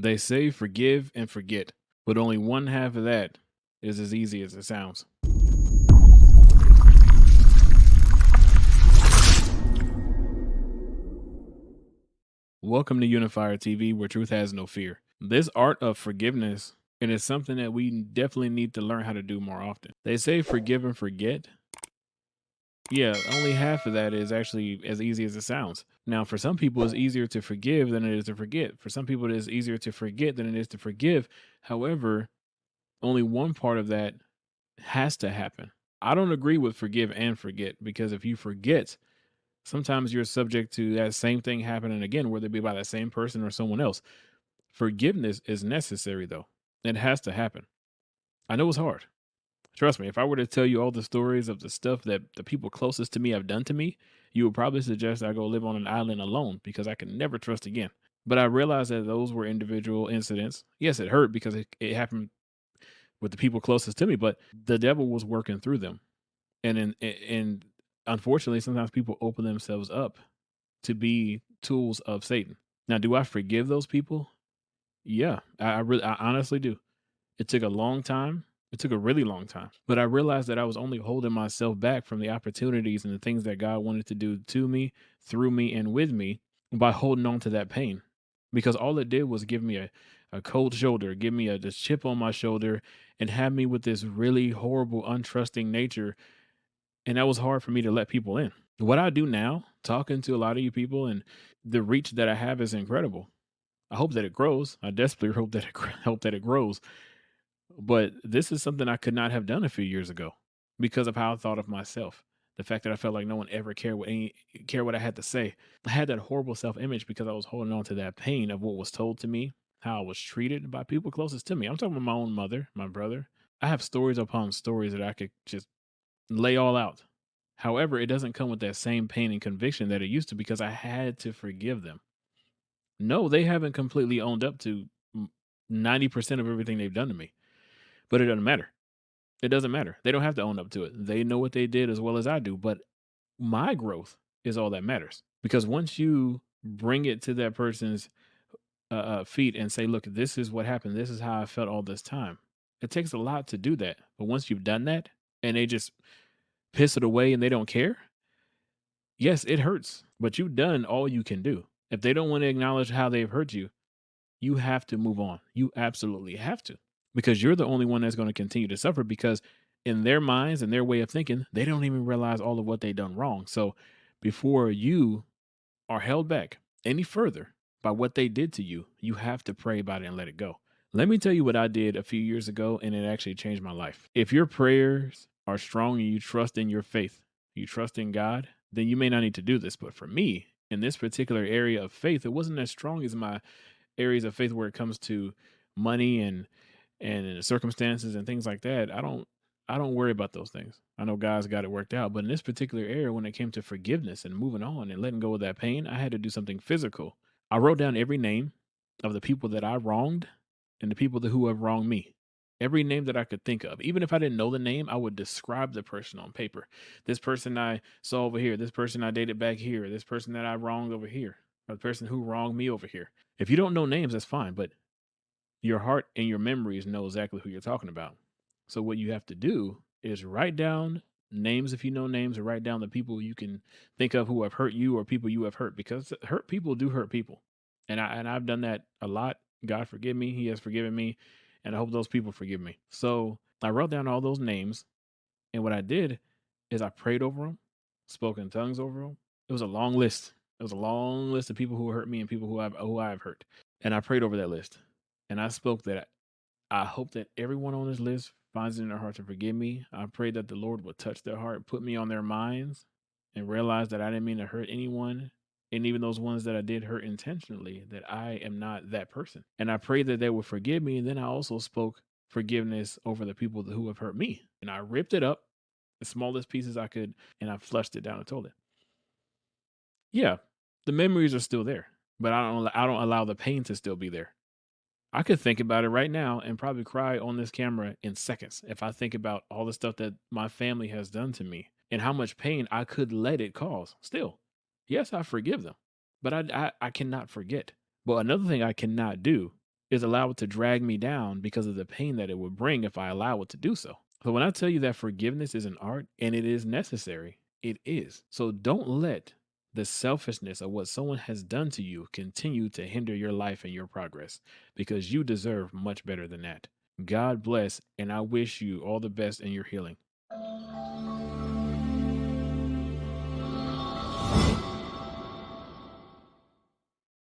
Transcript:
They say forgive and forget, but only one half of that is as easy as it sounds. Welcome to Unifier TV, where truth has no fear. This art of forgiveness, and it's something that we definitely need to learn how to do more often. They say forgive and forget. Yeah, only half of that is actually as easy as it sounds. Now, for some people, it's easier to forgive than it is to forget. For some people, it is easier to forget than it is to forgive. However, only one part of that has to happen. I don't agree with forgive and forget because if you forget, sometimes you're subject to that same thing happening again, whether it be by that same person or someone else. Forgiveness is necessary, though. It has to happen. I know it's hard. Trust me, if I were to tell you all the stories of the stuff that the people closest to me have done to me, you would probably suggest I go live on an island alone because I can never trust again. But I realized that those were individual incidents. Yes, it hurt because it happened with the people closest to me, but the devil was working through them. And unfortunately, sometimes people open themselves up to be tools of Satan. Now, do I forgive those people? Yeah, I honestly do. It took a long time. It took a really long time. But I realized that I was only holding myself back from the opportunities and the things that God wanted to do to me, through me, and with me by holding on to that pain. Because all it did was give me a cold shoulder, give me this chip on my shoulder, and have me with this really horrible, untrusting nature. And that was hard for me to let people in. What I do now, talking to a lot of you people, and the reach that I have is incredible. I hope that it grows. I desperately hope that hope that it grows, but this is something I could not have done a few years ago because of how I thought of myself. The fact that I felt like no one ever care what I had to say. I had that horrible self-image because I was holding on to that pain of what was told to me, how I was treated by people closest to me. I'm talking about my own mother, my brother. I have stories upon stories that I could just lay all out. However, it doesn't come with that same pain and conviction that it used to because I had to forgive them. No, they haven't completely owned up to 90% of everything they've done to me, but it doesn't matter. It doesn't matter. They don't have to own up to it. They know what they did as well as I do, but my growth is all that matters. Because once you bring it to that person's feet and say, "Look, this is what happened. This is how I felt all this time." It takes a lot to do that, but once you've done that and they just piss it away and they don't care, yes, it hurts. But you've done all you can do. If they don't want to acknowledge how they've hurt you, you have to move on. You absolutely have to, because you're the only one that's going to continue to suffer because in their minds and their way of thinking, they don't even realize all of what they done wrong. So before you are held back any further by what they did to you, you have to pray about it and let it go. Let me tell you what I did a few years ago and it actually changed my life. If your prayers are strong and you trust in your faith, you trust in God, then you may not need to do this. But for me, in this particular area of faith, it wasn't as strong as my areas of faith where it comes to money and circumstances and things like that. I don't worry about those things. I know God's got it worked out, but in this particular area when it came to forgiveness and moving on and letting go of that pain, I had to do something physical. I wrote down every name of the people that I wronged and the people who have wronged me. Every name that I could think of. Even if I didn't know the name, I would describe the person on paper. This person I saw over here, this person I dated back here, this person that I wronged over here, or the person who wronged me over here. If you don't know names, that's fine, but your heart and your memories know exactly who you're talking about. So what you have to do is write down names if you know names, or write down the people you can think of who have hurt you or people you have hurt, because hurt people do hurt people. And I've done that a lot. God forgive me. He has forgiven me, and I hope those people forgive me. So I wrote down all those names, and what I did is I prayed over them, spoke in tongues over them. It was a long list. It was a long list of people who hurt me and people who I've hurt, and I prayed over that list, and I spoke that I hope that everyone on this list finds it in their heart to forgive me. I pray that the Lord will touch their heart, put me on their minds, and realize that I didn't mean to hurt anyone. And even those ones that I did hurt intentionally, that I am not that person. And I pray that they will forgive me. And then I also spoke forgiveness over the people who have hurt me. And I ripped it up, the smallest pieces I could, and I flushed it down the toilet. Yeah, the memories are still there, but I don't allow the pain to still be there. I could think about it right now and probably cry on this camera in seconds if I think about all the stuff that my family has done to me and how much pain I could let it cause. Still, yes, I forgive them, but I cannot forget. But another thing I cannot do is allow it to drag me down because of the pain that it would bring if I allow it to do so. So when I tell you that forgiveness is an art and it is necessary, it is. So don't let the selfishness of what someone has done to you continue to hinder your life and your progress because you deserve much better than that. God bless, and I wish you all the best in your healing.